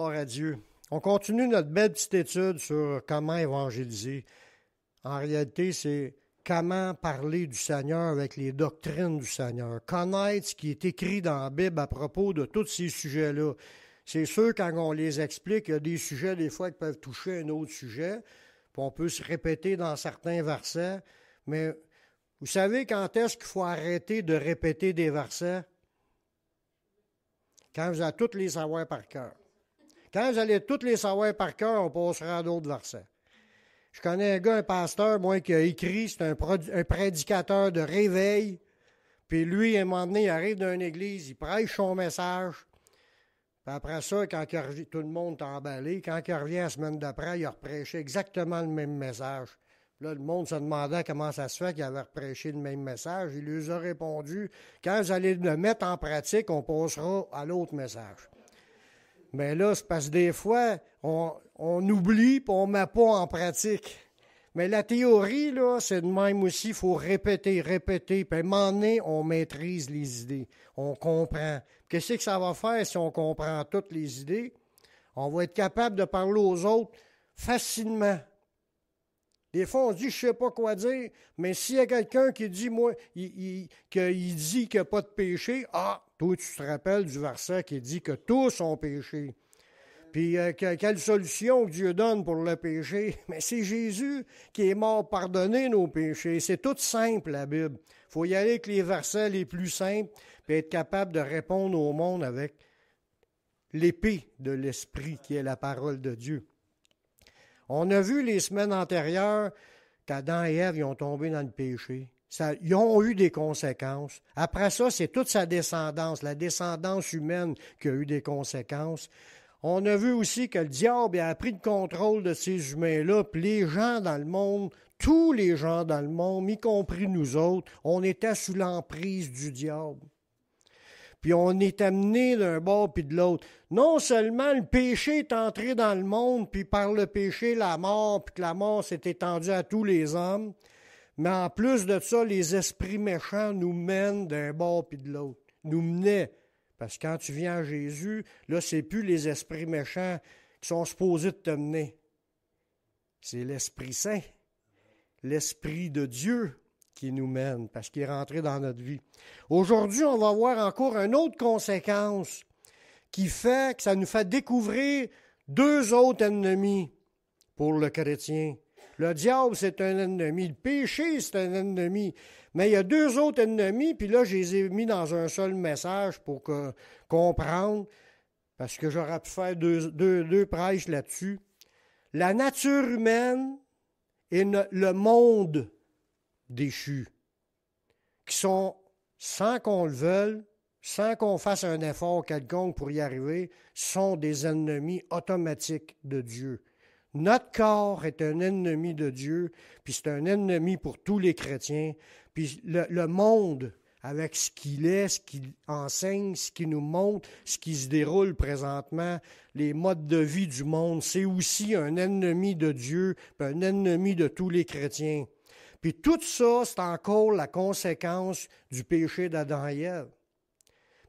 Gloire à Dieu. On continue notre belle petite étude sur comment évangéliser. En réalité, c'est comment parler du Seigneur avec les doctrines du Seigneur. Connaître ce qui est écrit dans la Bible à propos de tous ces sujets-là. C'est sûr, quand on les explique, il y a des sujets, des fois, qui peuvent toucher un autre sujet, puis on peut se répéter dans certains versets, mais vous savez quand est-ce qu'il faut arrêter de répéter des versets? Quand vous allez tous les savoir par cœur. Quand vous allez tous les savoir par cœur, on passera à d'autres versets. Je connais un gars, un pasteur, moi, qui a écrit, c'est un prédicateur de réveil, puis lui, à un moment donné, il arrive dans une église, il prêche son message, puis après ça, quand il revient, tout le monde est emballé, quand il revient la semaine d'après, il a reprêché exactement le même message. Là, le monde se demandait comment ça se fait qu'il avait reprêché le même message. Il lui a répondu, quand vous allez le mettre en pratique, on passera à l'autre message. Mais là, c'est parce que des fois, on oublie et on ne met pas en pratique. Mais la théorie, là, c'est de même aussi. Il faut répéter. Puis à un moment donné, on maîtrise les idées. On comprend. Qu'est-ce que ça va faire si on comprend toutes les idées? On va être capable de parler aux autres facilement. Des fois, on se dit, je ne sais pas quoi dire, mais s'il y a quelqu'un qui dit, moi, qu'il dit qu'il n'y a pas de péché, toi, tu te rappelles du verset qui dit que tous ont péché. Puis, quelle solution que Dieu donne pour le péché? Mais c'est Jésus qui est mort pardonner nos péchés. C'est tout simple, la Bible. Il faut y aller avec les versets les plus simples, puis être capable de répondre au monde avec l'épée de l'Esprit, qui est la parole de Dieu. On a vu les semaines antérieures qu'Adam et Ève ils ont tombé dans le péché. Ils ont eu des conséquences. Après ça, c'est toute sa descendance, la descendance humaine qui a eu des conséquences. On a vu aussi que le diable a pris le contrôle de ces humains-là, puis les gens dans le monde, tous les gens dans le monde, y compris nous autres, on était sous l'emprise du diable. Puis on est amené d'un bord puis de l'autre. Non seulement le péché est entré dans le monde, puis par le péché, la mort, puis que la mort s'est étendue à tous les hommes, mais en plus de ça, les esprits méchants nous mènent d'un bord puis de l'autre. Nous menaient. Parce que quand tu viens à Jésus, là, c'est plus les esprits méchants qui sont supposés de te mener. C'est l'Esprit Saint, l'Esprit de Dieu qui nous mène, parce qu'il est rentré dans notre vie. Aujourd'hui, on va voir encore une autre conséquence qui fait que ça nous fait découvrir deux autres ennemis pour le chrétien. Le diable, c'est un ennemi. Le péché, c'est un ennemi. Mais il y a deux autres ennemis, puis là, je les ai mis dans un seul message pour comprendre, parce que j'aurais pu faire deux prêches là-dessus. La nature humaine et le monde déchus, qui sont, sans qu'on le veuille, sans qu'on fasse un effort quelconque pour y arriver, sont des ennemis automatiques de Dieu. Notre corps est un ennemi de Dieu, puis c'est un ennemi pour tous les chrétiens. Puis le monde, avec ce qu'il est, ce qu'il enseigne, ce qu'il nous montre, ce qui se déroule présentement, les modes de vie du monde, c'est aussi un ennemi de Dieu, puis un ennemi de tous les chrétiens. Puis tout ça, c'est encore la conséquence du péché d'Adam et Ève.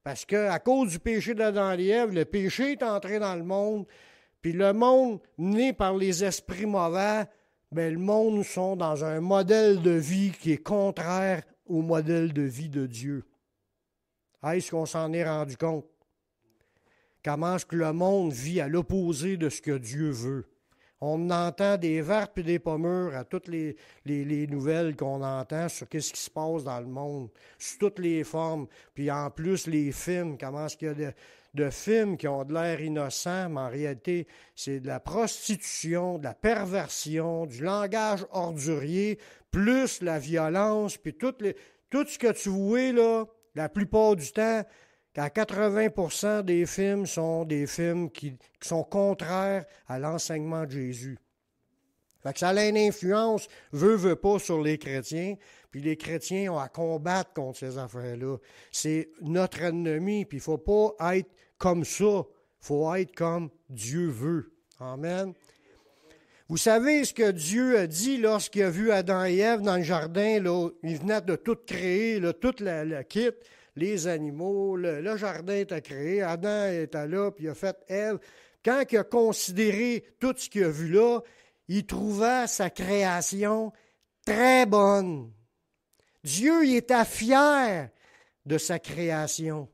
Parce qu'à cause du péché d'Adam et Ève, le péché est entré dans le monde, puis le monde, né par les esprits mauvais, le monde sont dans un modèle de vie qui est contraire au modèle de vie de Dieu. Est-ce qu'on s'en est rendu compte? Comment est-ce que le monde vit à l'opposé de ce que Dieu veut? On entend des vertes et des pommures à toutes les nouvelles qu'on entend sur ce qui se passe dans le monde, sous toutes les formes. Puis en plus, les films, comment est-ce qu'il y a de films qui ont de l'air innocents, mais en réalité, c'est de la prostitution, de la perversion, du langage ordurier, plus la violence, puis tout ce que tu vois, là, la plupart du temps, qu'à 80% des films sont des films qui sont contraires à l'enseignement de Jésus. Fait que ça a une influence, veut pas, sur les chrétiens, puis les chrétiens ont à combattre contre ces affaires-là. C'est notre ennemi, puis il ne faut pas être comme ça, il faut être comme Dieu veut. Amen. Vous savez ce que Dieu a dit lorsqu'il a vu Adam et Ève dans le jardin, là, il venait de tout créer, là, toute la kit, les animaux, le jardin était créé, Adam était là, puis il a fait Ève, quand il a considéré tout ce qu'il a vu là, il trouva sa création très bonne. Dieu, il était fier de sa création.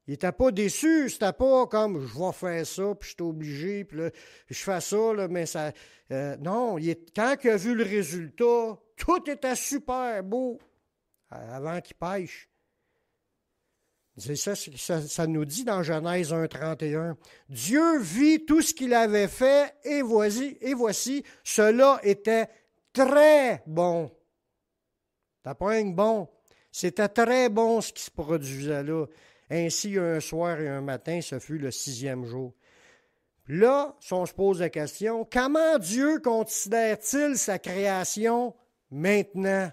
Il n'était pas déçu, c'était pas comme je vais faire ça, puis je suis obligé, puis là, je fais ça, là, mais ça. Non, quand il a vu le résultat, tout était super beau avant qu'il pêche. C'est ça nous dit dans Genèse 1,31. Dieu vit tout ce qu'il avait fait, et voici, cela était très bon. T'as pas un bon. C'était très bon ce qui se produisait là. Ainsi, un soir et un matin, ce fut le 6e jour. Là, si on se pose la question, comment Dieu considère-t-il sa création maintenant?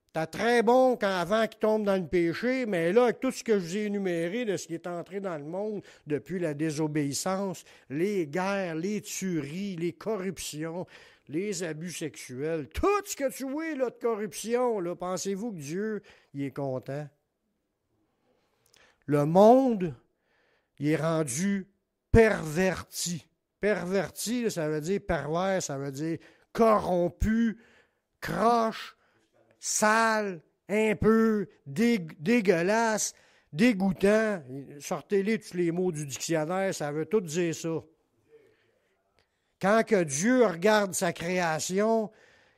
C'était très bon avant qu'il tombe dans le péché, mais là, avec tout ce que je vous ai énuméré de ce qui est entré dans le monde depuis la désobéissance, les guerres, les tueries, les corruptions, les abus sexuels, tout ce que tu vois là, de corruption, là, pensez-vous que Dieu il est content? Le monde, il est rendu perverti. Perverti, ça veut dire pervers, ça veut dire corrompu, croche, sale, un peu dégueulasse, dégoûtant. Sortez-les tous les mots du dictionnaire, ça veut tout dire ça. Quand que Dieu regarde sa création,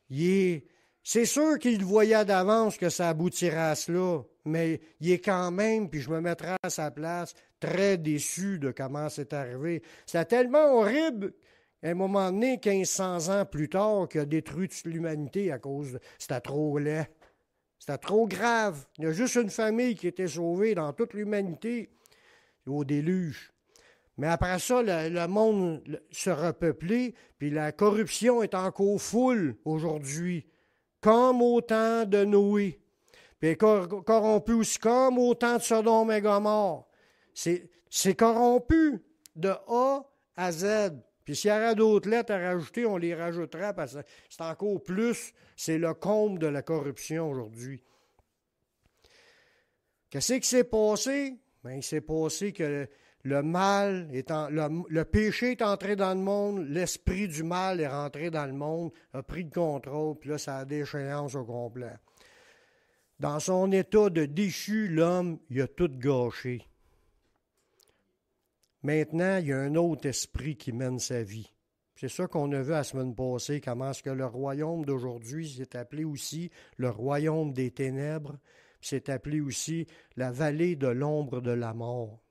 c'est sûr qu'il voyait d'avance que ça aboutirait à cela, mais il est quand même, puis je me mettrai à sa place, très déçu de comment c'est arrivé. C'était tellement horrible, à un moment donné, 1500 ans plus tard, qu'il a détruit toute l'humanité à cause de... C'était trop laid. C'était trop grave. Il y a juste une famille qui était sauvée dans toute l'humanité au déluge. Mais après ça, le monde se repeuplé, puis la corruption est encore full aujourd'hui, comme au temps de Noé. Puis corrompu aussi, comme au temps de Sodome et Gomorrhe. C'est corrompu de A à Z. Puis s'il y aurait d'autres lettres à rajouter, on les rajoutera parce que c'est encore plus, c'est le comble de la corruption aujourd'hui. Qu'est-ce qui s'est passé? Bien, il s'est passé que le péché est entré dans le monde, l'esprit du mal est rentré dans le monde, a pris le contrôle, puis là, ça a déchéance au complet. Dans son état de déchu, l'homme, il a tout gâché. Maintenant, il y a un autre esprit qui mène sa vie. C'est ça qu'on a vu la semaine passée, comment est-ce que le royaume d'aujourd'hui s'est appelé aussi le royaume des ténèbres, c'est appelé aussi la vallée de l'ombre de la mort.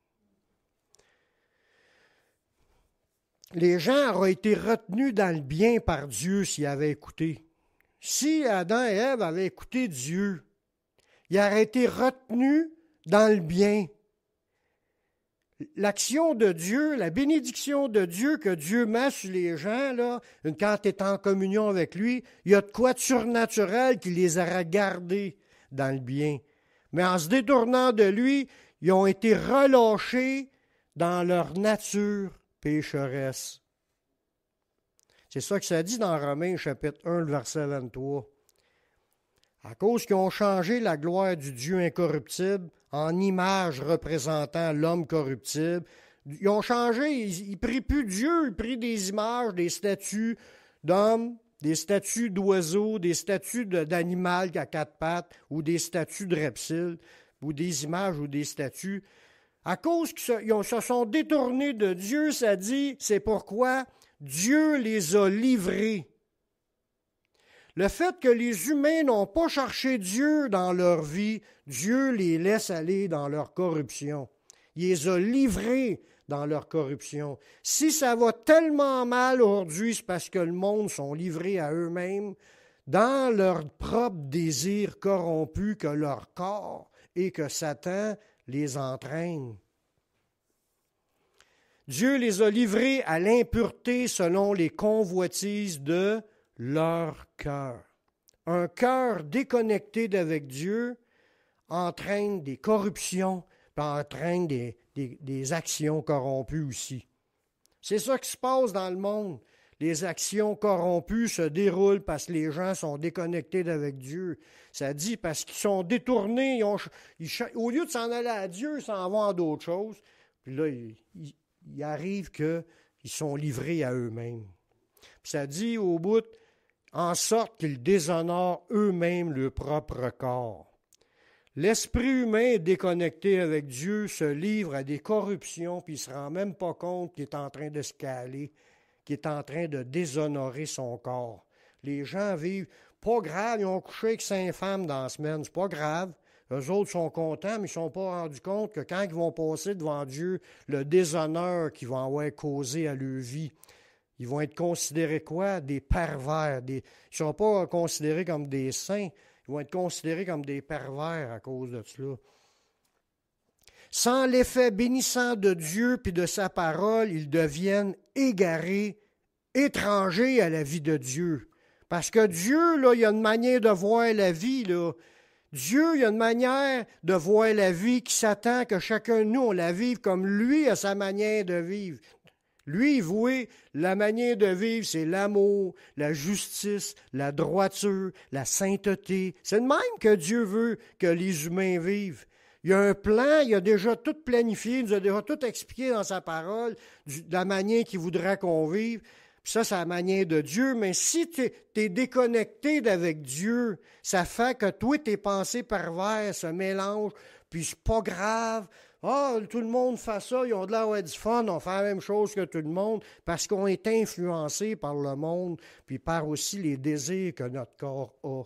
Les gens auraient été retenus dans le bien par Dieu s'ils avaient écouté. Si Adam et Ève avaient écouté Dieu, ils auraient été retenus dans le bien. L'action de Dieu, la bénédiction de Dieu que Dieu met sur les gens, là, quand tu es en communion avec lui, il y a de quoi de surnaturel qui les aura gardés dans le bien. Mais en se détournant de lui, ils ont été relâchés dans leur nature pécheresse. C'est ça que ça dit dans Romains chapitre 1, le verset 23. À cause qu'ils ont changé la gloire du Dieu incorruptible en image représentant l'homme corruptible, ils ont changé, ils ne prient plus Dieu, ils prient des images, des statues d'hommes, des statues d'oiseaux, des statues d'animal à quatre pattes, ou des statues de reptiles, ou des images ou des statues. À cause qu'ils se sont détournés de Dieu, ça dit, c'est pourquoi Dieu les a livrés. Le fait que les humains n'ont pas cherché Dieu dans leur vie, Dieu les laisse aller dans leur corruption. Il les a livrés dans leur corruption. Si ça va tellement mal aujourd'hui, c'est parce que le monde sont livrés à eux-mêmes dans leurs propres désirs corrompus que leur corps et que Satan les entraîne. Dieu les a livrés à l'impureté selon les convoitises de leur cœur. Un cœur déconnecté d'avec Dieu entraîne des corruptions, puis entraîne des actions corrompues aussi. C'est ça qui se passe dans le monde. Les actions corrompues se déroulent parce que les gens sont déconnectés d'avec Dieu. Ça dit parce qu'ils sont détournés. Au lieu de s'en aller à Dieu, ils s'en vont à d'autres choses. Puis là, il arrive qu'ils sont livrés à eux-mêmes. Puis ça dit au bout, en sorte qu'ils déshonorent eux-mêmes leur propre corps. L'esprit humain déconnecté avec Dieu se livre à des corruptions, puis il ne se rend même pas compte qu'il est en train de se caler, qu'il est en train de déshonorer son corps. Les gens vivent, pas grave, ils ont couché avec 5 femmes dans la semaine, c'est pas grave. Eux autres sont contents, mais ils ne sont pas rendus compte que quand ils vont passer devant Dieu, le déshonneur qu'ils vont avoir causé à leur vie, ils vont être considérés quoi? Des pervers. Ils ne seront pas considérés comme des saints. Ils vont être considérés comme des pervers à cause de cela. Sans l'effet bénissant de Dieu puis de sa parole, ils deviennent égarés, étrangers à la vie de Dieu. Parce que Dieu, là, il y a une manière de voir la vie, là. Dieu, il y a une manière de voir la vie qui s'attend que chacun de nous, on la vive comme lui a sa manière de vivre. Lui, il voit la manière de vivre, c'est l'amour, la justice, la droiture, la sainteté. C'est de même que Dieu veut que les humains vivent. Il y a un plan, il a déjà tout planifié, il nous a déjà tout expliqué dans sa parole, de la manière qu'il voudrait qu'on vive. Puis ça, c'est la manière de Dieu. Mais si tu es déconnecté d'avec Dieu, ça fait que toi, tes pensées perverses se mélangent, puis c'est pas grave. Ah, tout le monde fait ça, ils ont de l'air du fun, on fait la même chose que tout le monde, parce qu'on est influencé par le monde, puis par aussi les désirs que notre corps a.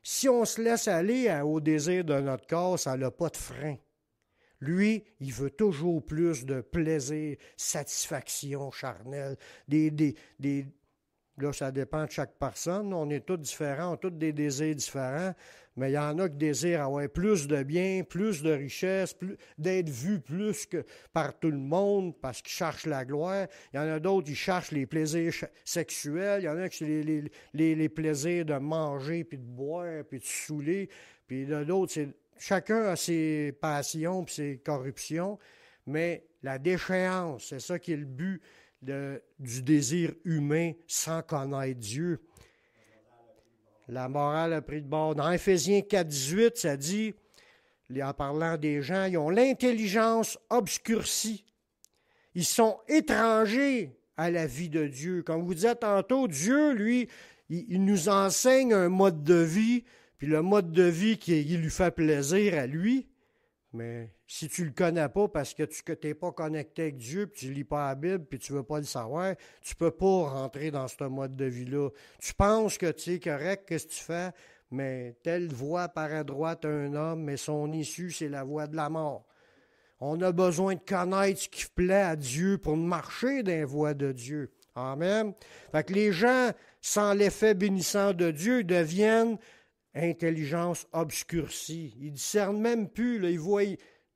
Si on se laisse aller au désir de notre corps, ça n'a pas de frein. Lui, il veut toujours plus de plaisir, satisfaction charnelle, là, ça dépend de chaque personne. On est tous différents, on a tous des désirs différents, mais il y en a qui désirent avoir plus de biens, plus de richesses, d'être vus plus que par tout le monde parce qu'ils cherchent la gloire. Il y en a d'autres qui cherchent les plaisirs sexuels. Il y en a qui les plaisirs de manger, puis de boire, puis de saouler. Puis il y en a d'autres, chacun a ses passions puis ses corruptions, mais la déchéance, c'est ça qui est le but du désir humain sans connaître Dieu. La morale a pris de bord. Dans Éphésiens 4,18, ça dit, en parlant des gens, ils ont l'intelligence obscurcie. Ils sont étrangers à la vie de Dieu. Comme vous disiez tantôt, Dieu, lui, il nous enseigne un mode de vie, puis le mode de vie qui lui fait plaisir à lui. Mais si tu ne le connais pas parce que tu n'es pas connecté avec Dieu, puis tu ne lis pas la Bible, puis tu ne veux pas le savoir, tu ne peux pas rentrer dans ce mode de vie-là. Tu penses que tu es correct, qu'est-ce que tu fais, mais telle voie par à droite un homme, mais son issue, c'est la voie de la mort. On a besoin de connaître ce qui plaît à Dieu pour marcher dans la voie de Dieu. Amen. Fait que les gens, sans l'effet bénissant de Dieu, deviennent intelligence obscurcie. Ils ne discernent même plus, là, ils voient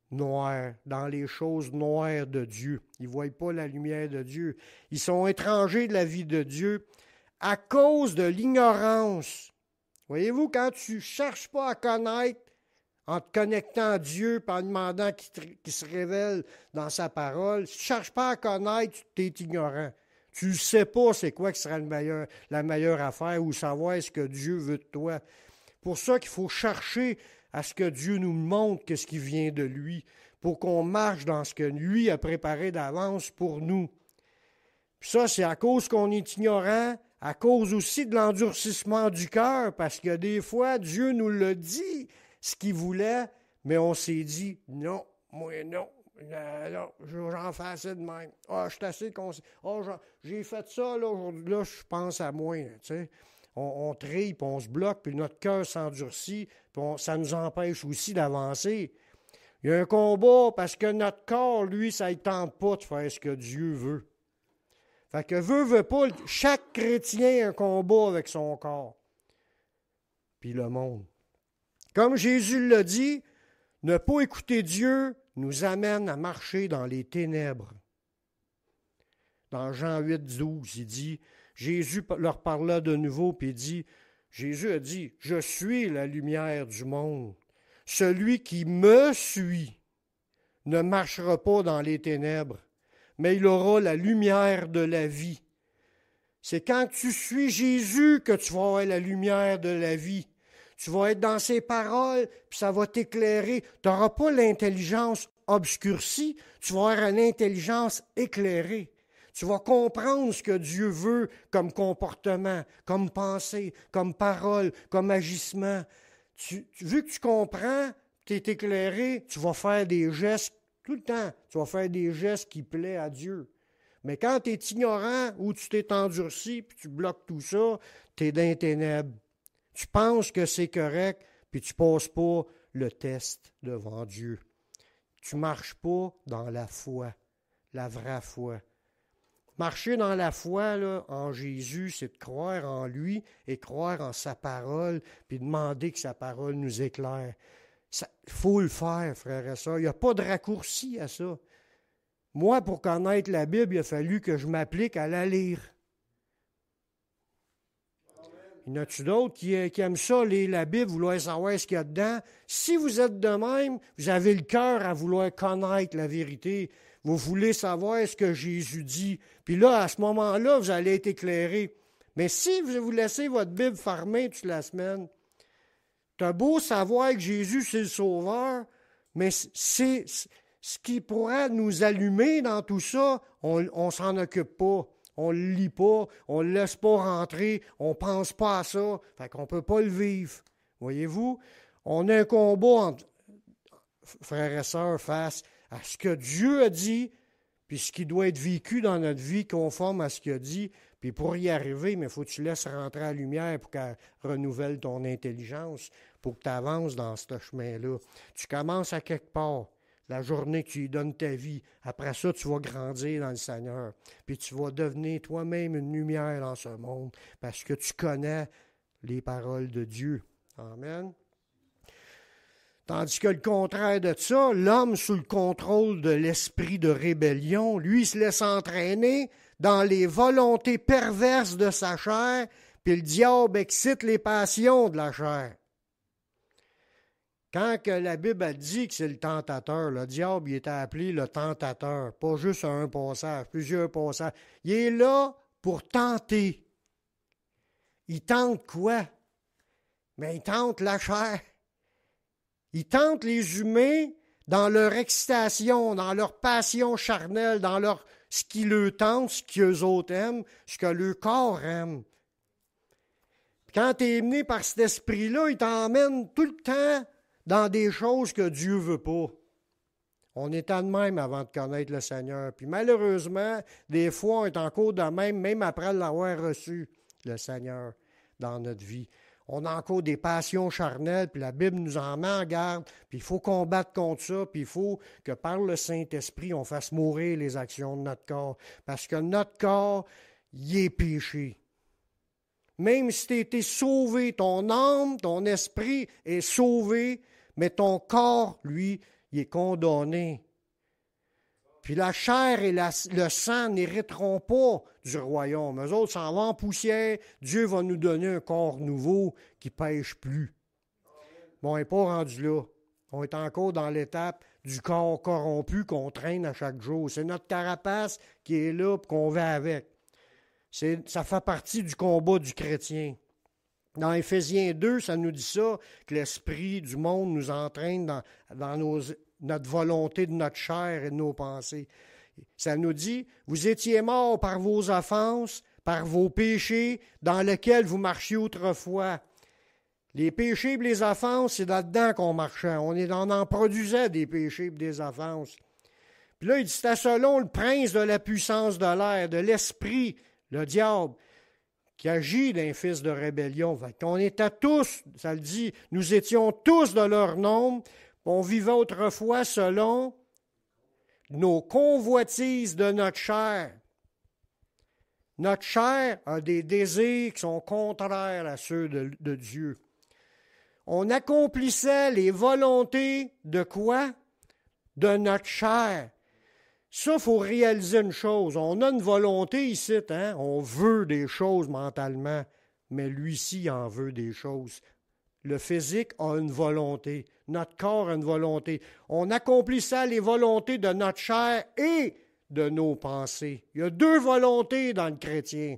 noir dans les choses noires de Dieu. Ils ne voient pas la lumière de Dieu. Ils sont étrangers de la vie de Dieu à cause de l'ignorance. Voyez-vous, quand tu ne cherches pas à connaître, en te connectant à Dieu, en demandant qu'il se révèle dans sa parole, si tu ne cherches pas à connaître, tu es ignorant. Tu ne sais pas c'est quoi qui sera la meilleure affaire ou savoir ce que Dieu veut de toi. Pour ça qu'il faut chercher à ce que Dieu nous montre ce qui vient de lui, pour qu'on marche dans ce que lui a préparé d'avance pour nous. Puis ça, c'est à cause qu'on est ignorant, à cause aussi de l'endurcissement du cœur, parce que des fois, Dieu nous l'a dit, ce qu'il voulait, mais on s'est dit, non, moi non. Non, j'en fais assez de même. Ah, je suis assez conscient. Ah, j'ai fait ça, là, aujourd'hui, là, je pense à moi, tu sais. On trille, puis on se bloque, puis notre cœur s'endurcit, puis ça nous empêche aussi d'avancer. Il y a un combat parce que notre corps, lui, ça ne tente pas de faire ce que Dieu veut. Fait que veut pas, chaque chrétien a un combat avec son corps. Puis le monde. Comme Jésus l'a dit, ne pas écouter Dieu nous amène à marcher dans les ténèbres. Dans Jean 8, 12, il dit, Jésus leur parla de nouveau, puis il dit, Jésus a dit, « Je suis la lumière du monde. Celui qui me suit ne marchera pas dans les ténèbres, mais il aura la lumière de la vie. C'est quand tu suis Jésus que tu vas avoir la lumière de la vie. Tu vas être dans ses paroles, puis ça va t'éclairer. Tu n'auras pas l'intelligence obscurcie, tu vas avoir une intelligence éclairée. Tu vas comprendre ce que Dieu veut comme comportement, comme pensée, comme parole, comme agissement. Vu que tu comprends, tu es éclairé, tu vas faire des gestes tout le temps. Tu vas faire des gestes qui plaisent à Dieu. Mais quand tu es ignorant ou tu t'es endurci, puis tu bloques tout ça, tu es dans les ténèbres. Tu penses que c'est correct, puis tu ne passes pas le test devant Dieu. Tu ne marches pas dans la foi, la vraie foi. Marcher dans la foi là, en Jésus, c'est de croire en lui et croire en sa parole, puis demander que sa parole nous éclaire. Il faut le faire, frères et sœurs. Il n'y a pas de raccourci à ça. Moi, pour connaître la Bible, il a fallu que je m'applique à la lire. Il y en a-tu d'autres qui aiment ça, lire la Bible, vouloir savoir ce qu'il y a dedans? Si vous êtes de même, vous avez le cœur à vouloir connaître la vérité. Vous voulez savoir ce que Jésus dit. Puis là, à ce moment-là, vous allez être éclairé. Mais si vous laissez votre Bible fermée toute la semaine, t'as beau savoir que Jésus, c'est le Sauveur, mais c'est ce qui pourrait nous allumer dans tout ça, on ne s'en occupe pas. On ne le lit pas, on ne le laisse pas rentrer, on ne pense pas à ça, fait qu'on ne peut pas le vivre. Voyez-vous, on a un combat entre frères et sœurs face à ce que Dieu a dit, puis ce qui doit être vécu dans notre vie conforme à ce qu'il a dit. Puis pour y arriver, mais il faut que tu laisses rentrer la lumière pour qu'elle renouvelle ton intelligence, pour que tu avances dans ce chemin-là. Tu commences à quelque part. La journée que tu lui donnes ta vie, après ça, tu vas grandir dans le Seigneur. Puis tu vas devenir toi-même une lumière dans ce monde parce que tu connais les paroles de Dieu. Amen. Tandis que le contraire de ça, l'homme sous le contrôle de l'esprit de rébellion, lui, il se laisse entraîner dans les volontés perverses de sa chair, puis le diable excite les passions de la chair. Quand que la Bible a dit que c'est le tentateur, le diable il est appelé le tentateur, pas juste un passage, plusieurs passages. Il est là pour tenter. Il tente quoi? Mais il tente la chair. Il tente les humains dans leur excitation, dans leur passion charnelle, dans ce qui leur tente, ce qu'eux autres aiment, ce que leur corps aime. Quand tu es mené par cet esprit-là, il t'emmène tout le temps dans des choses que Dieu ne veut pas. On est de même avant de connaître le Seigneur. Puis malheureusement, des fois, on est encore de même après l'avoir reçu, le Seigneur, dans notre vie. On a encore des passions charnelles, puis la Bible nous en met en garde, puis il faut combattre contre ça, puis il faut que par le Saint-Esprit, on fasse mourir les actions de notre corps. Parce que notre corps, il est péché. Même si tu as été sauvé, ton âme, ton esprit est sauvé, mais ton corps, lui, il est condamné. Puis la chair et le sang n'hériteront pas du royaume. Eux autres s'en vont en poussière. Dieu va nous donner un corps nouveau qui ne pêche plus. Bon, on n'est pas rendu là. On est encore dans l'étape du corps corrompu qu'on traîne à chaque jour. C'est notre carapace qui est là et qu'on va avec. Ça fait partie du combat du chrétien. Dans Éphésiens 2, ça nous dit ça, que l'esprit du monde nous entraîne dans notre volonté de notre chair et de nos pensées. Ça nous dit, vous étiez morts par vos offenses, par vos péchés, dans lesquels vous marchiez autrefois. Les péchés et les offenses, c'est là-dedans qu'on marchait. On en produisait des péchés et des offenses. Puis là, il dit, c'était selon le prince de la puissance de l'air, de l'esprit, le diable, qui agit d'un fils de rébellion. On était tous, ça le dit, nous étions tous de leur nombre, on vivait autrefois selon nos convoitises de notre chair. Notre chair a des désirs qui sont contraires à ceux de Dieu. On accomplissait les volontés de quoi? De notre chair. Ça, il faut réaliser une chose. On a une volonté ici, hein? On veut des choses mentalement, mais lui-ci il en veut des choses. Le physique a une volonté. Notre corps a une volonté. On accomplissait les volontés de notre chair et de nos pensées. Il y a deux volontés dans le chrétien.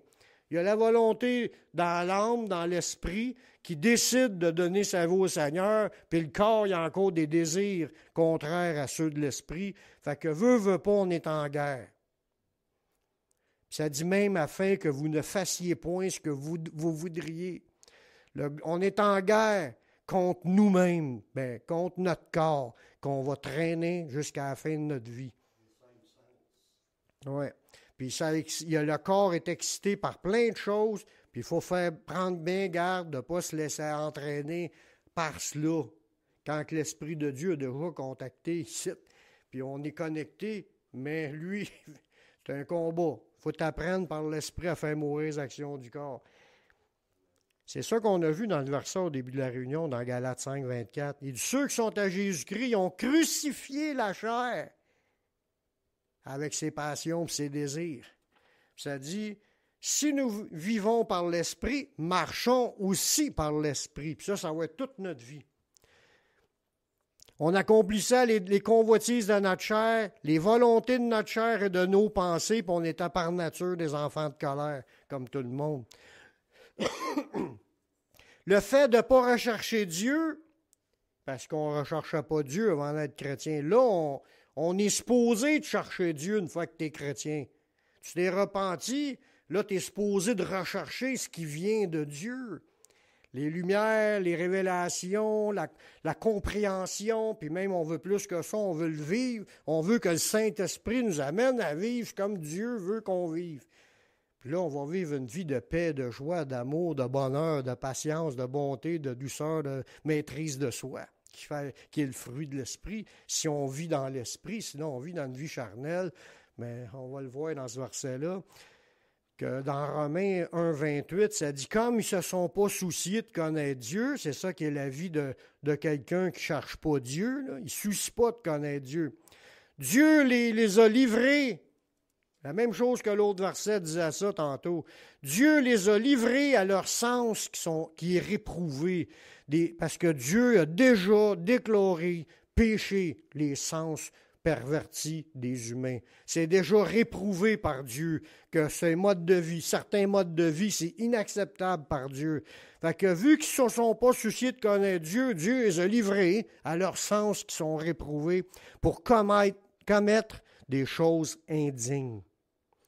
Il y a la volonté dans l'âme, dans l'esprit, qui décide de donner sa vie au Seigneur, puis le corps, il y a encore des désirs contraires à ceux de l'esprit. Fait que veut pas, on est en guerre. Puis ça dit même afin que vous ne fassiez point ce que vous voudriez. On est en guerre contre nous-mêmes, contre notre corps, qu'on va traîner jusqu'à la fin de notre vie. Oui. Puis le corps est excité par plein de choses, puis il faut prendre bien garde de ne pas se laisser entraîner par cela. Quand l'Esprit de Dieu a déjà contacté ici, puis on est connecté, mais lui, c'est un combat. Il faut apprendre par l'Esprit à faire mourir les actions du corps. C'est ça qu'on a vu dans le verset au début de la réunion, dans Galates 5, 24. Il dit, ceux qui sont à Jésus-Christ, ils ont crucifié la chair avec ses passions et ses désirs. Puis ça dit, si nous vivons par l'Esprit, marchons aussi par l'Esprit. Puis ça va être toute notre vie. On accomplissait les convoitises de notre chair, les volontés de notre chair et de nos pensées, puis on était par nature des enfants de colère, comme tout le monde. Le fait de ne pas rechercher Dieu, parce qu'on ne recherchait pas Dieu avant d'être chrétien, là, on est supposé de chercher Dieu une fois que tu es chrétien. Tu t'es repenti, là, tu es supposé de rechercher ce qui vient de Dieu. Les lumières, les révélations, la compréhension, puis même on veut plus que ça, on veut le vivre. On veut que le Saint-Esprit nous amène à vivre comme Dieu veut qu'on vive. Puis là, on va vivre une vie de paix, de joie, d'amour, de bonheur, de patience, de bonté, de douceur, de maîtrise de soi, qui est le fruit de l'Esprit. Si on vit dans l'Esprit, sinon on vit dans une vie charnelle. Mais on va le voir dans ce verset-là, que dans Romains 1, 28, ça dit « Comme ils ne se sont pas souciés de connaître Dieu », c'est ça qui est la vie de quelqu'un qui ne cherche pas Dieu, là. Il ne se soucie pas de connaître Dieu. Dieu les a livrés. La même chose que l'autre verset disait ça tantôt. Dieu les a livrés à leur sens qui est réprouvé. Parce que Dieu a déjà déclaré péché les sens pervertis des humains. C'est déjà réprouvé par Dieu que certains modes de vie, c'est inacceptable par Dieu. Fait que vu qu'ils ne se sont pas souciés de connaître Dieu, Dieu les a livrés à leurs sens qui sont réprouvés pour commettre des choses indignes.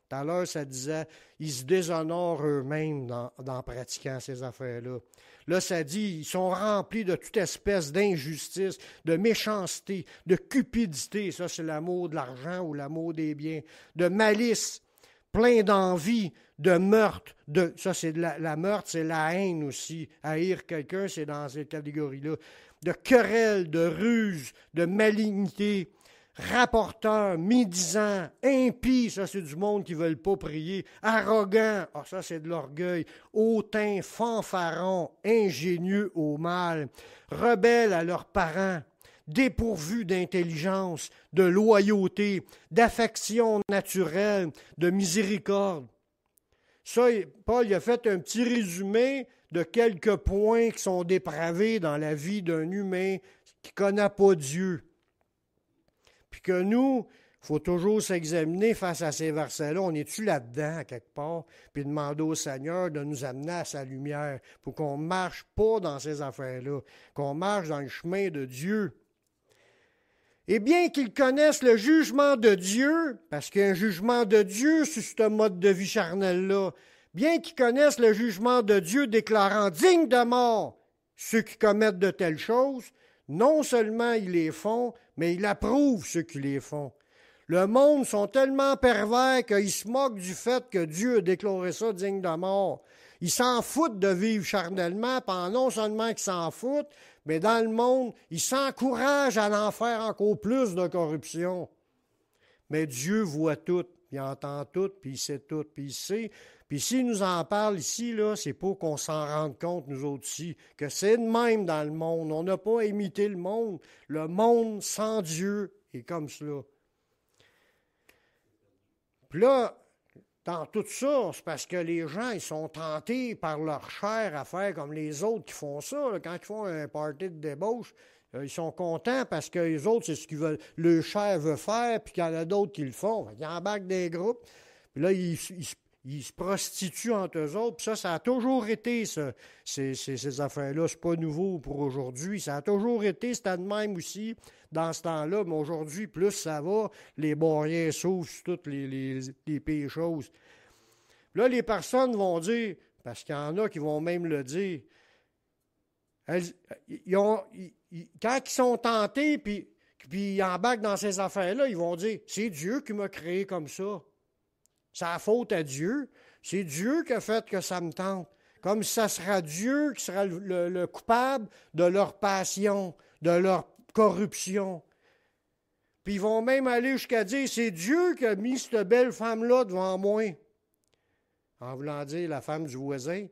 Tout à l'heure, ça disait, ils se déshonorent eux-mêmes dans pratiquant ces affaires-là. Là, ça dit, ils sont remplis de toute espèce d'injustice, de méchanceté, de cupidité. Ça, c'est l'amour de l'argent ou l'amour des biens. De malice, plein d'envie, de meurtre. Ça, c'est la meurtre, c'est la haine aussi. Haïr quelqu'un, c'est dans cette catégorie-là. De querelle, de ruse, de malignité. Rapporteur, médisant, impie, ça c'est du monde qui ne veulent pas prier, arrogant, ça c'est de l'orgueil, hautain, fanfaron, ingénieux au mal, rebelles à leurs parents, dépourvus d'intelligence, de loyauté, d'affection naturelle, de miséricorde. Ça, Paul il a fait un petit résumé de quelques points qui sont dépravés dans la vie d'un humain qui ne connaît pas Dieu. Puis que nous, il faut toujours s'examiner face à ces versets-là. On est-tu là-dedans, à quelque part? Puis demander au Seigneur de nous amener à sa lumière pour qu'on ne marche pas dans ces affaires-là, qu'on marche dans le chemin de Dieu. Et bien qu'ils connaissent le jugement de Dieu, parce qu'il y a un jugement de Dieu sur ce mode de vie charnel-là, bien qu'ils connaissent le jugement de Dieu déclarant digne de mort ceux qui commettent de telles choses, non seulement ils les font, mais ils approuvent ceux qui les font. Le monde sont tellement pervers qu'ils se moquent du fait que Dieu a déclaré ça digne de mort. Ils s'en foutent de vivre charnellement, non seulement qu'ils s'en foutent, mais dans le monde, ils s'encouragent à en faire encore plus de corruption. Mais Dieu voit tout, puis il entend tout, puis il sait tout, puis il sait. Puis s'il nous en parle ici, là, c'est pour qu'on s'en rende compte, nous autres ici, que c'est de même dans le monde. On n'a pas à imiter le monde. Le monde sans Dieu est comme cela. Puis là, dans tout ça, c'est parce que les gens, ils sont tentés par leur chair à faire comme les autres qui font ça. Là, quand ils font un party de débauche, ils sont contents parce que les autres, c'est ce que le chair veut faire, puis qu'il y en a d'autres qui le font. Ils embarquent des groupes, puis là, ils ils se prostituent entre eux autres. Puis ça a toujours été, ces affaires-là. C'est pas nouveau pour aujourd'hui. Ça a toujours été, c'était de même aussi dans ce temps-là. Mais aujourd'hui, plus ça va, les barrières s'ouvrent sur toutes les pires choses. Là, les personnes vont dire, parce qu'il y en a qui vont même le dire, quand ils sont tentés, puis ils embarquent dans ces affaires-là, ils vont dire, c'est Dieu qui m'a créé comme ça. C'est la faute à Dieu. C'est Dieu qui a fait que ça me tente. Comme si ça sera Dieu qui sera le coupable de leur passion, de leur corruption. Puis ils vont même aller jusqu'à dire, c'est Dieu qui a mis cette belle femme-là devant moi. En voulant dire la femme du voisin,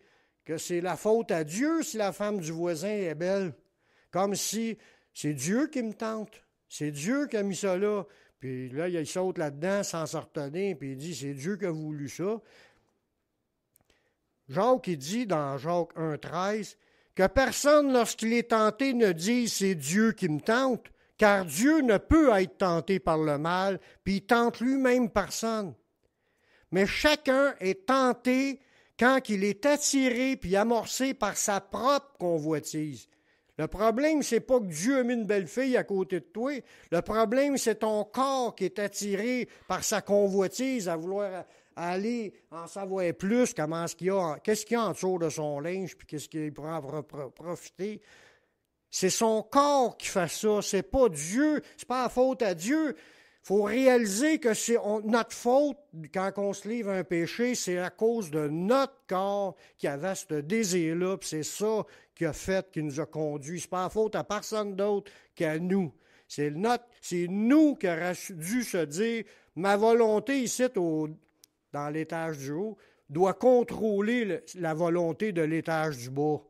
que c'est la faute à Dieu si la femme du voisin est belle. Comme si c'est Dieu qui me tente. C'est Dieu qui a mis ça là. Puis là, il saute là-dedans sans se retenir, puis il dit, c'est Dieu qui a voulu ça. Jacques, il dit dans Jacques 1,13, que personne, lorsqu'il est tenté, ne dise, c'est Dieu qui me tente, car Dieu ne peut être tenté par le mal, puis il tente lui-même personne. Mais chacun est tenté quand il est attiré puis amorcé par sa propre convoitise. Le problème, c'est pas que Dieu a mis une belle fille à côté de toi. Le problème, c'est ton corps qui est attiré par sa convoitise à vouloir aller en savoir plus comment qu'est-ce qu'il y a en dessous de son linge puis qu'est-ce qu'il pourra en profiter. C'est son corps qui fait ça, c'est pas Dieu, c'est pas la faute à Dieu. Il faut réaliser que c'est notre faute quand on se livre un péché, c'est à cause de notre corps qui avait ce désir-là, puis c'est ça qui a fait, qui nous a conduits. C'est pas la faute à personne d'autre qu'à nous. C'est nous qui aurions dû se dire, ma volonté ici, dans l'étage du haut, doit contrôler la volonté de l'étage du bas.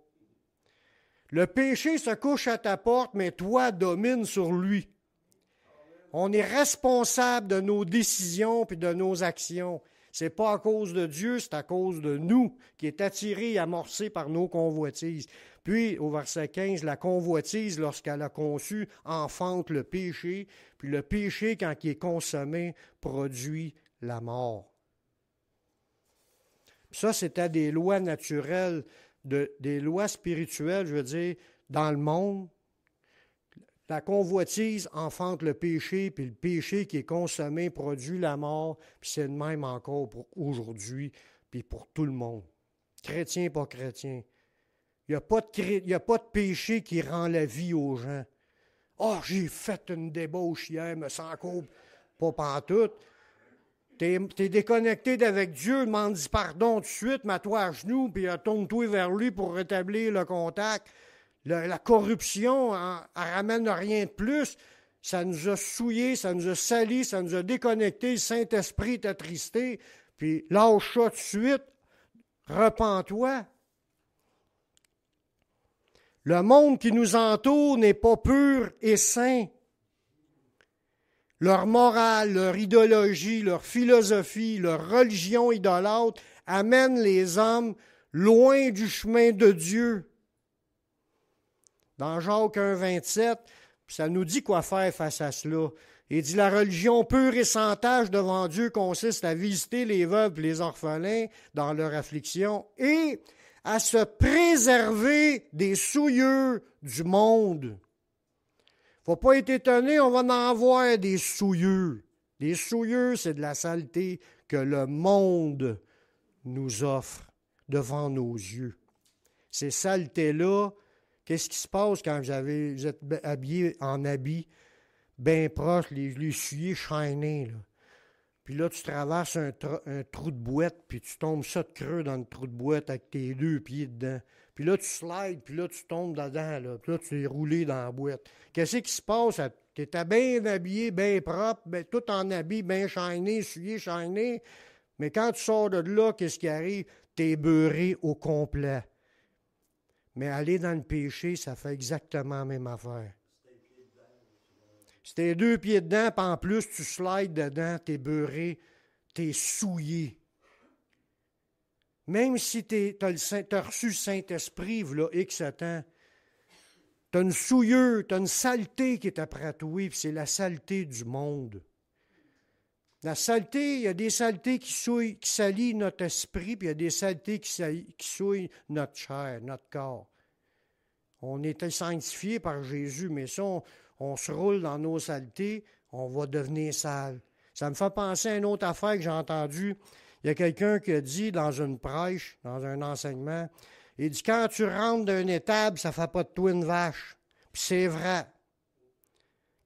Le péché se couche à ta porte, mais toi domines sur lui. On est responsable de nos décisions et de nos actions. C'est pas à cause de Dieu, c'est à cause de nous, qui est attiré et amorcé par nos convoitises. Puis, au verset 15, la convoitise, lorsqu'elle a conçu, enfante le péché. Puis le péché, quand il est consommé, produit la mort. Ça, c'était des lois naturelles, des lois spirituelles, je veux dire, dans le monde. La convoitise enfante le péché, puis le péché qui est consommé produit la mort, puis c'est le même encore pour aujourd'hui, puis pour tout le monde. Chrétien, pas chrétien. Il n'y a pas de péché qui rend la vie aux gens. « Ah, j'ai fait une débauche hier, me sens encore pas pantoute. » T'es déconnecté d'avec Dieu, demande-y pardon tout de suite, mets-toi à genoux, puis tourne-toi vers lui pour rétablir le contact. La corruption, elle ramène rien de plus. Ça nous a souillés, ça nous a salis, ça nous a déconnectés. Le Saint-Esprit est attristé. Puis lâche ça tout de suite. Repens-toi. Le monde qui nous entoure n'est pas pur et saint. Leur morale, leur idéologie, leur philosophie, leur religion idolâtre amènent les hommes loin du chemin de Dieu. Dans Jacques 1,27, ça nous dit quoi faire face à cela. Il dit, la religion pure et sans tache devant Dieu consiste à visiter les veuves et les orphelins dans leur affliction et à se préserver des souillures du monde. Faut pas être étonné, on va en voir des souillures. Des souillures, c'est de la saleté que le monde nous offre devant nos yeux. Ces saletés-là, qu'est-ce qui se passe quand vous êtes habillé en habit bien proche, les souliers chaînés, là. Puis là, tu traverses un trou de boîte, puis tu tombes ça de creux dans le trou de boîte avec tes 2 pieds dedans. Puis là, tu slides, puis là, tu tombes dedans, là. Puis là, tu es roulé dans la boîte. Qu'est-ce qui se passe? Tu étais bien habillé, bien propre, tout en habit, bien chaîné, souliers chaînés. Mais quand tu sors de là, qu'est-ce qui arrive? Tu es beurré au complet. Mais aller dans le péché, ça fait exactement la même affaire. Si t'es 2 pieds dedans, puis en plus tu slides dedans, t'es beurré, t'es souillé. Même si t'as reçu le Saint-Esprit, voilà X temps, t'as une souillure, t'as une saleté qui est après toi, puis c'est la saleté du monde. La saleté, il y a des saletés qui salissent notre esprit, puis il y a des saletés qui souillent notre chair, notre corps. On était sanctifiés par Jésus, mais si on se roule dans nos saletés, on va devenir sale. Ça me fait penser à une autre affaire que j'ai entendue. Il y a quelqu'un qui a dit dans une prêche, dans un enseignement, il dit, quand tu rentres d'une étable, ça ne fait pas de toi une vache. Puis c'est vrai.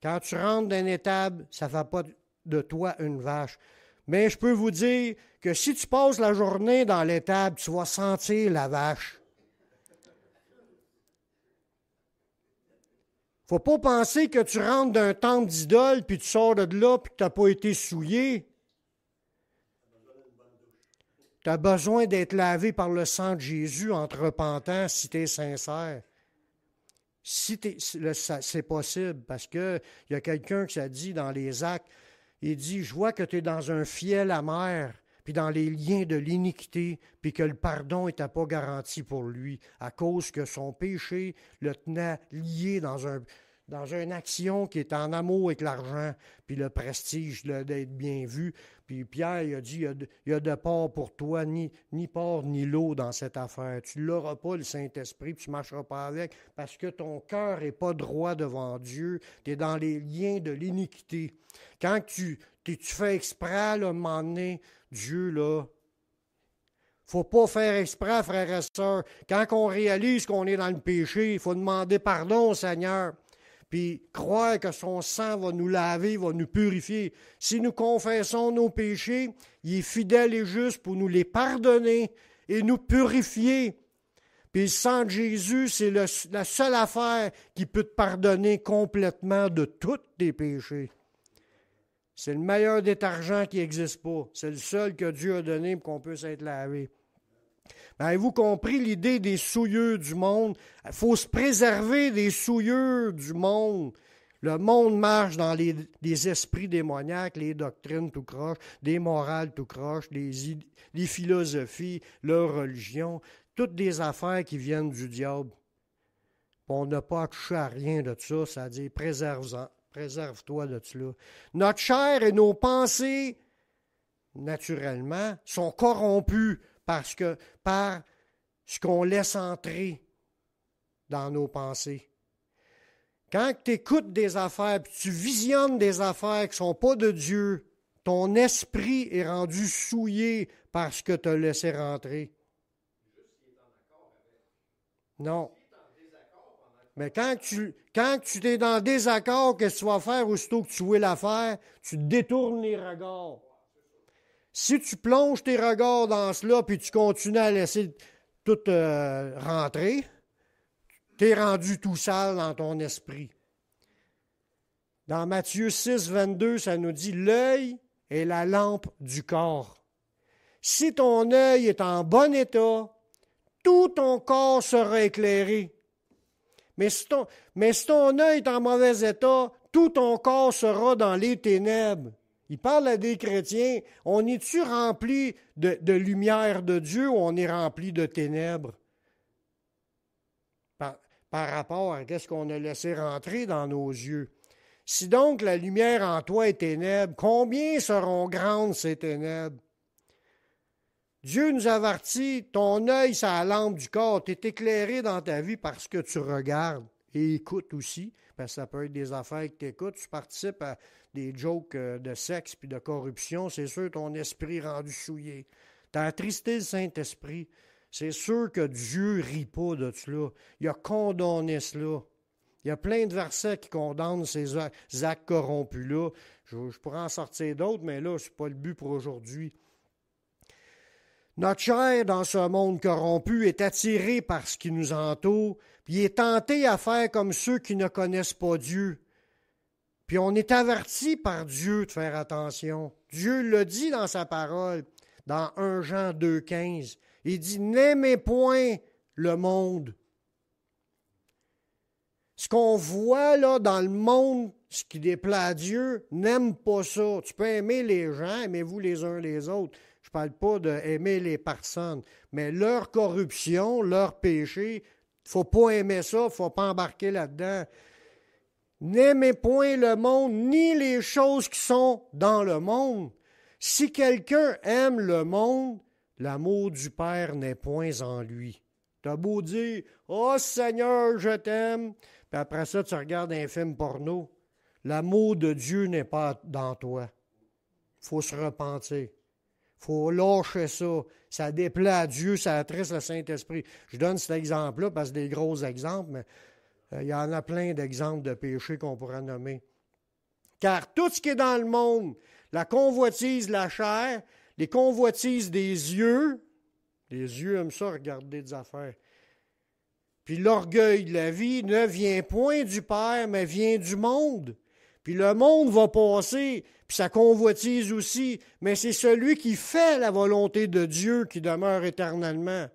Quand tu rentres d'une étable, ça ne fait pas de toi une vache. Mais je peux vous dire que si tu passes la journée dans l'étable, tu vas sentir la vache. Faut pas penser que tu rentres d'un temple d'idole, puis tu sors de là, puis que tu n'as pas été souillé. Tu as besoin d'être lavé par le sang de Jésus en te repentant si tu es sincère. C'est possible, parce qu'il y a quelqu'un qui s'est dit dans les Actes, il dit, je vois que tu es dans un fiel amer, puis dans les liens de l'iniquité, puis que le pardon n'était pas garanti pour lui, à cause que son péché le tenait lié dans une action qui est en amour avec l'argent, puis le prestige d'être bien vu. Puis Pierre, il a dit, il y a de part pour toi, ni part ni lot dans cette affaire. Tu ne l'auras pas, le Saint-Esprit, puis tu ne marcheras pas avec, parce que ton cœur n'est pas droit devant Dieu. Tu es dans les liens de l'iniquité. Quand tu fais exprès, là, à un moment donné, Dieu, là, faut pas faire exprès, frères et sœurs. Quand on réalise qu'on est dans le péché, il faut demander pardon au Seigneur. Puis croire que son sang va nous laver, va nous purifier. Si nous confessons nos péchés, il est fidèle et juste pour nous les pardonner et nous purifier. Puis le sang de Jésus, c'est la seule affaire qui peut te pardonner complètement de tous tes péchés. C'est le meilleur détergent qui n'existe pas. C'est le seul que Dieu a donné pour qu'on puisse être lavé. Mais avez-vous compris l'idée des souillures du monde? Il faut se préserver des souillures du monde. Le monde marche dans les esprits démoniaques, les doctrines tout croche, des morales tout croche, les philosophies, leur religion, toutes des affaires qui viennent du diable. On n'a pas touché à rien de ça, c'est-à-dire préserve-toi de cela. Notre chair et nos pensées, naturellement, sont corrompues par ce qu'on laisse entrer dans nos pensées. Quand tu écoutes des affaires, puis tu visionnes des affaires qui ne sont pas de Dieu, ton esprit est rendu souillé par ce que tu as laissé rentrer. Non. Mais quand tu es dans désaccord, qu'est-ce que tu vas faire aussitôt que tu vois l'affaire? Tu détournes les regards. Si tu plonges tes regards dans cela, puis tu continues à laisser tout rentrer, tu es rendu tout sale dans ton esprit. Dans Matthieu 6, 22, ça nous dit « L'œil est la lampe du corps. Si ton œil est en bon état, tout ton corps sera éclairé. Mais si ton œil est en mauvais état, tout ton corps sera dans les ténèbres. » Il parle à des chrétiens. On est-tu rempli de lumière de Dieu ou on est rempli de ténèbres? Par rapport à ce qu'on a laissé rentrer dans nos yeux. Si donc la lumière en toi est ténèbres, combien seront grandes ces ténèbres? Dieu nous avertit, ton œil, c'est la lampe du corps. Tu es éclairé dans ta vie parce que tu regardes et écoutes aussi. Parce que ça peut être des affaires que tu écoutes. Tu participes à des jokes de sexe puis de corruption. C'est sûr, ton esprit rendu souillé. Tu as attristé le Saint-Esprit. C'est sûr que Dieu ne rit pas de cela. Il a condamné cela. Il y a plein de versets qui condamnent ces actes corrompus-là. Je pourrais en sortir d'autres, mais là, ce n'est pas le but pour aujourd'hui. Notre chair, dans ce monde corrompu, est attirée par ce qui nous entoure, puis est tentée à faire comme ceux qui ne connaissent pas Dieu. Puis on est averti par Dieu de faire attention. Dieu le dit dans sa parole, dans 1 Jean 2,15. Il dit « N'aimez point le monde ». Ce qu'on voit là dans le monde, ce qui déplaît à Dieu, n'aime pas ça. Tu peux aimer les gens, aimez-vous les uns les autres. Je ne parle pas d'aimer les personnes, mais leur corruption, leur péché, il ne faut pas aimer ça, il ne faut pas embarquer là-dedans. N'aimez point le monde, ni les choses qui sont dans le monde. Si quelqu'un aime le monde, l'amour du Père n'est point en lui. T'as beau dire « Oh Seigneur, je t'aime », puis après ça, tu regardes un film porno. L'amour de Dieu n'est pas dans toi. Il faut se repentir. Il faut lâcher ça. Ça déplaît à Dieu, ça attriste le Saint-Esprit. Je donne cet exemple-là parce que c'est des gros exemples, mais il y en a plein d'exemples de péchés qu'on pourrait nommer. Car tout ce qui est dans le monde, la convoitise de la chair, les convoitises des yeux, les yeux aiment ça, regarder des affaires, puis l'orgueil de la vie ne vient point du Père, mais vient du monde. Puis le monde va passer, puis sa convoitise aussi, mais c'est celui qui fait la volonté de Dieu qui demeure éternellement.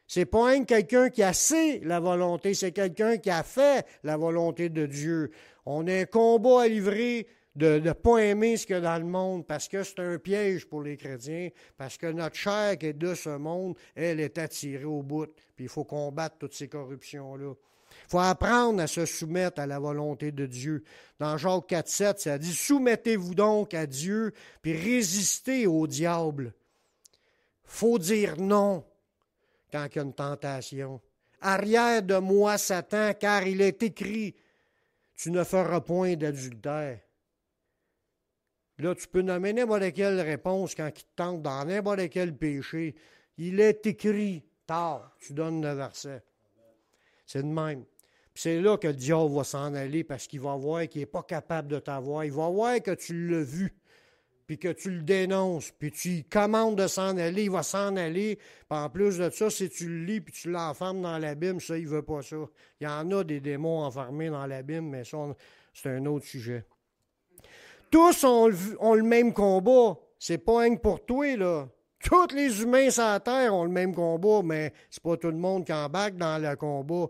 C'est pas quelqu'un qui a fait la volonté, c'est quelqu'un qui a fait la volonté de Dieu. On a un combat à livrer de ne pas aimer ce qu'il y a dans le monde, parce que c'est un piège pour les chrétiens, parce que notre chair qui est de ce monde, elle est attirée au bout, puis il faut combattre toutes ces corruptions-là. Il faut apprendre à se soumettre à la volonté de Dieu. Dans Jacques 4,7, ça dit « Soumettez-vous donc à Dieu, puis résistez au diable. » Il faut dire non quand il y a une tentation. « Arrière de moi, Satan, car il est écrit, tu ne feras point d'adultère. » Là, tu peux nommer n'importe quelle réponse quand il te tente dans n'importe quel péché. Il est écrit, tard, tu donnes le verset. C'est de même. Puis c'est là que le diable va s'en aller parce qu'il va voir qu'il n'est pas capable de t'avoir. Il va voir que tu l'as vu, puis que tu le dénonces, puis tu lui commandes de s'en aller, il va s'en aller. Puis en plus de ça, si tu le lis puis tu l'enfermes dans l'abîme, ça, il ne veut pas ça. Il y en a des démons enfermés dans l'abîme, mais ça, c'est un autre sujet. Tous ont le même combat. C'est pas rien que pour toi, là. Tous les humains sur la terre ont le même combat, mais c'est pas tout le monde qui embarque dans le combat.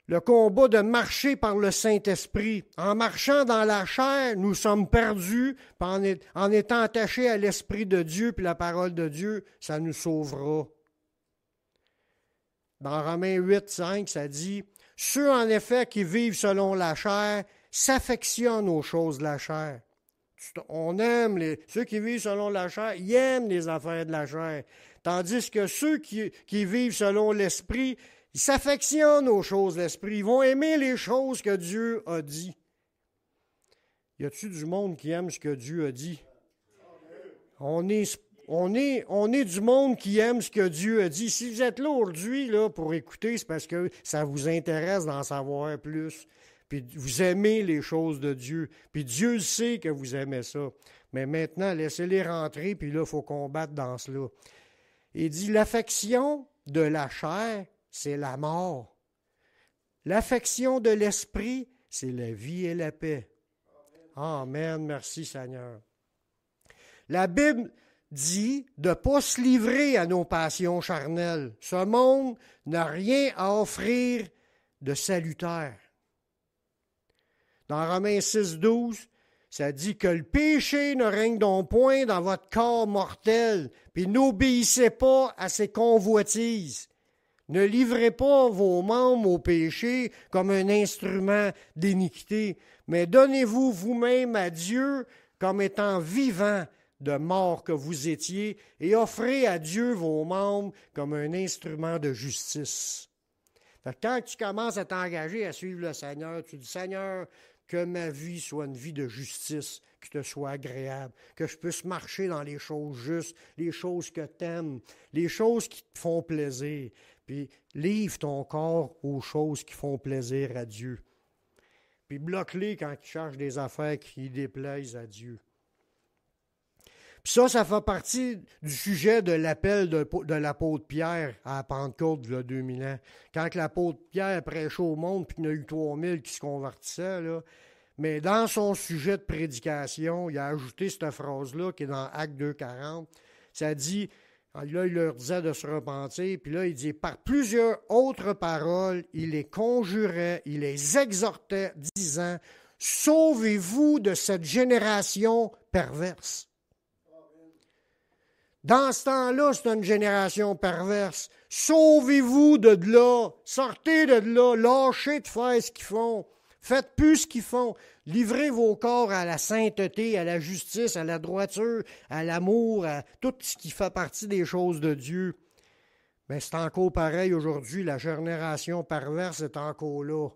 Le combat de marcher par le Saint-Esprit. En marchant dans la chair, nous sommes perdus. En étant attachés à l'Esprit de Dieu puis la parole de Dieu, ça nous sauvera. Dans Romains 8, 5, ça dit « Ceux en effet qui vivent selon la chair s'affectionnent aux choses de la chair. » On aime ceux qui vivent selon la chair, ils aiment les affaires de la chair. Tandis que ceux qui vivent selon l'Esprit, ils s'affectionnent aux choses de l'Esprit. Ils vont aimer les choses que Dieu a dit. Y a-t-il du monde qui aime ce que Dieu a dit? On est du monde qui aime ce que Dieu a dit. Si vous êtes là aujourd'hui là, pour écouter, c'est parce que ça vous intéresse d'en savoir plus. Puis vous aimez les choses de Dieu. Puis Dieu sait que vous aimez ça. Mais maintenant, laissez-les rentrer, puis là, il faut combattre dans cela. Il dit, l'affection de la chair, c'est la mort. L'affection de l'esprit, c'est la vie et la paix. Amen, merci Seigneur. La Bible dit de ne pas se livrer à nos passions charnelles. Ce monde n'a rien à offrir de salutaire. Dans Romains 6, 12, ça dit que le péché ne règne donc point dans votre corps mortel, puis n'obéissez pas à ses convoitises. Ne livrez pas vos membres au péché comme un instrument d'iniquité, mais donnez-vous vous-même à Dieu comme étant vivant de mort que vous étiez, et offrez à Dieu vos membres comme un instrument de justice. Fait que quand tu commences à t'engager à suivre le Seigneur, tu dis, Seigneur, que ma vie soit une vie de justice, que te soit agréable, que je puisse marcher dans les choses justes, les choses que tu aimes, les choses qui te font plaisir. Puis livre ton corps aux choses qui font plaisir à Dieu. Puis bloque-les quand ils cherchent des affaires qui déplaisent à Dieu. Puis ça fait partie du sujet de l'appel de l'apôtre Pierre à la Pentecôte, il y a 2000 ans. Quand l'apôtre Pierre prêchait au monde, puis qu'il y en a eu 3000 qui se convertissaient, là. Mais dans son sujet de prédication, il a ajouté cette phrase-là, qui est dans Actes 2,40. Ça dit, là, il leur disait de se repentir, puis là, il dit, par plusieurs autres paroles, il les conjurait, il les exhortait, disant, sauvez-vous de cette génération perverse. Dans ce temps-là, c'est une génération perverse. Sauvez-vous de là. Sortez de là. Lâchez de faire ce qu'ils font. Faites plus ce qu'ils font. Livrez vos corps à la sainteté, à la justice, à la droiture, à l'amour, à tout ce qui fait partie des choses de Dieu. Mais c'est encore pareil aujourd'hui. La génération perverse est encore là.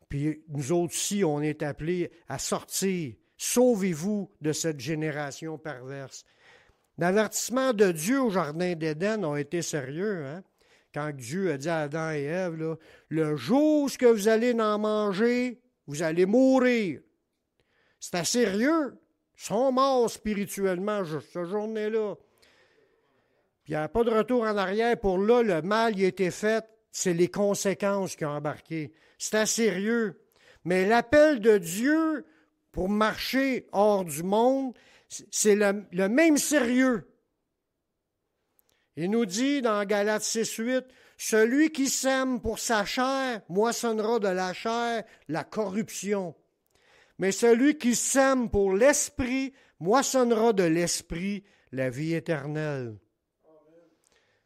Puis nous autres aussi, on est appelés à sortir. Sauvez-vous de cette génération perverse. L'avertissement de Dieu au Jardin d'Éden a été sérieux, hein? Quand Dieu a dit à Adam et Ève, là, le jour où vous allez en manger, vous allez mourir. C'était sérieux. Ils sont morts spirituellement cette journée-là. Puis il n'y a pas de retour en arrière. Pour là, le mal y a été fait. C'est les conséquences qui ont embarqué. C'était sérieux. Mais l'appel de Dieu pour marcher hors du monde, c'est le même sérieux. Il nous dit dans Galates 6:8, « Celui qui sème pour sa chair moissonnera de la chair la corruption. Mais celui qui sème pour l'esprit moissonnera de l'esprit la vie éternelle. »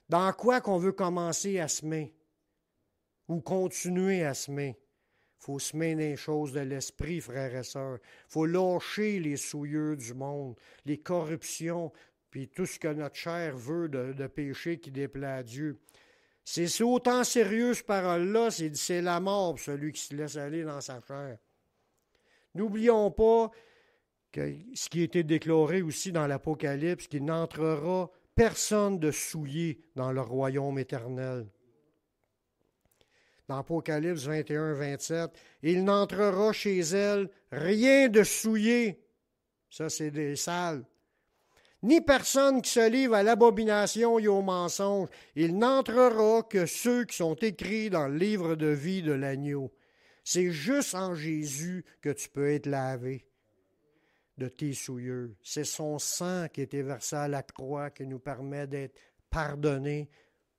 Dans quoi qu'on veut commencer à semer ou continuer à semer? Il faut semer les choses de l'esprit, frères et sœurs. Il faut lâcher les souillures du monde, les corruptions, puis tout ce que notre chair veut de péché qui déplaît à Dieu. C'est autant sérieux, cette parole-là, c'est la mort pour celui qui se laisse aller dans sa chair. N'oublions pas que ce qui a été déclaré aussi dans l'Apocalypse, qu'il n'entrera personne de souillé dans le royaume éternel. Dans Apocalypse 21-27, « Il n'entrera chez elle rien de souillé. » Ça, c'est des sales. « Ni personne qui se livre à l'abomination et au mensonge. Il n'entrera que ceux qui sont écrits dans le livre de vie de l'agneau. » C'est juste en Jésus que tu peux être lavé de tes souillures. C'est son sang qui a été versé à la croix qui nous permet d'être pardonnés,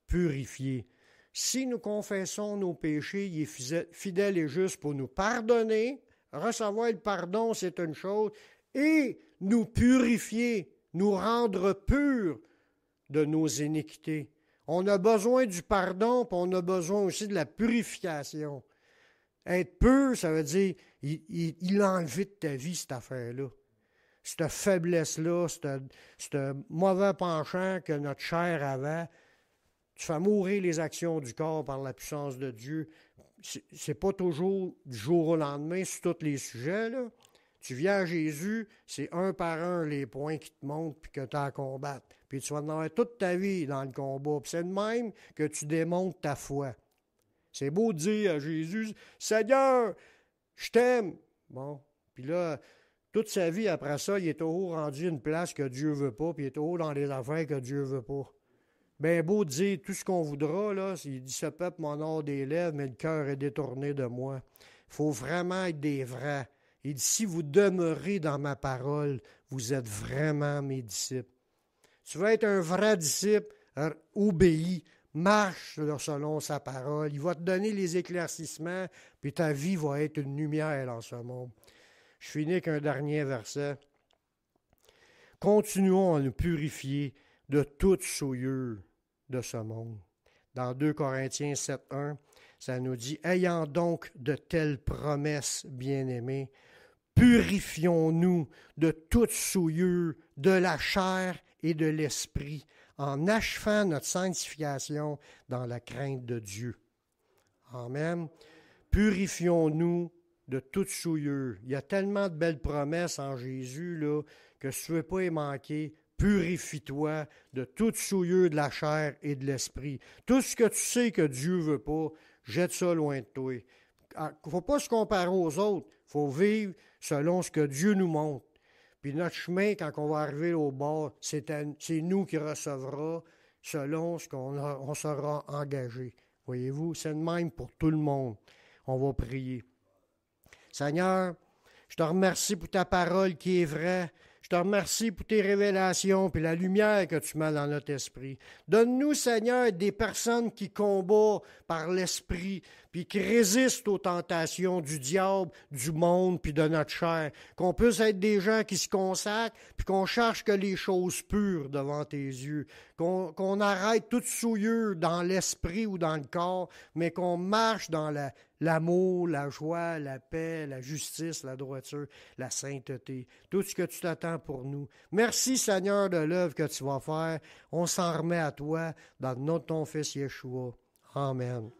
purifiés. Si nous confessons nos péchés, il est fidèle et juste pour nous pardonner. Recevoir le pardon, c'est une chose. Et nous purifier, nous rendre purs de nos iniquités. On a besoin du pardon, puis on a besoin aussi de la purification. Être pur, ça veut dire, il a enlevé de ta vie cette affaire-là. Cette faiblesse-là, ce mauvais penchant que notre chair avait. Tu fais mourir les actions du corps par la puissance de Dieu. C'est pas toujours du jour au lendemain sur tous les sujets, là. Tu viens à Jésus, c'est un par un les points qui te montrent puis que tu as à combattre. Puis tu vas en avoir toute ta vie dans le combat. Puis c'est de même que tu démontres ta foi. C'est beau de dire à Jésus, « Seigneur, je t'aime. » Bon, puis là, toute sa vie après ça, il est toujours rendu une place que Dieu ne veut pas, puis il est toujours dans les affaires que Dieu ne veut pas. Bien beau de dire tout ce qu'on voudra, là, il dit, « Ce peuple m'honore des lèvres, mais le cœur est détourné de moi. » Il faut vraiment être des vrais. Il dit, « Si vous demeurez dans ma parole, vous êtes vraiment mes disciples. » Tu veux être un vrai disciple, obéis, marche selon sa parole. Il va te donner les éclaircissements, puis ta vie va être une lumière dans ce monde. Je finis avec un dernier verset. « Continuons à nous purifier de toute souillure de ce monde. » Dans 2 Corinthiens 7:1, ça nous dit « Ayant donc de telles promesses, bien-aimés, purifions-nous de toute souillure de la chair et de l'esprit, en achevant notre sanctification dans la crainte de Dieu. » Amen. Purifions-nous de toute souillure. Il y a tellement de belles promesses en Jésus là, que si tu ne veux pas y manquer, purifie-toi de toute souillure de la chair et de l'esprit. Tout ce que tu sais que Dieu ne veut pas, jette ça loin de toi. Il ne faut pas se comparer aux autres. Il faut vivre selon ce que Dieu nous montre. Puis notre chemin, quand on va arriver au bord, c'est nous qui recevra selon ce qu'on sera engagé. Voyez-vous, c'est le même pour tout le monde. On va prier. Seigneur, je te remercie pour ta parole qui est vraie. Je te remercie pour tes révélations et la lumière que tu mets dans notre esprit. Donne-nous, Seigneur, des personnes qui combattent par l'esprit puis qui résistent aux tentations du diable, du monde puis de notre chair. Qu'on puisse être des gens qui se consacrent puis qu'on cherche que les choses pures devant tes yeux. Qu'on arrête toute souillure dans l'esprit ou dans le corps, mais qu'on marche dans l'amour, la joie, la paix, la justice, la droiture, la sainteté, tout ce que tu t'attends pour nous. Merci Seigneur de l'œuvre que tu vas faire. On s'en remet à toi dans le nom de ton Fils Yeshua. Amen.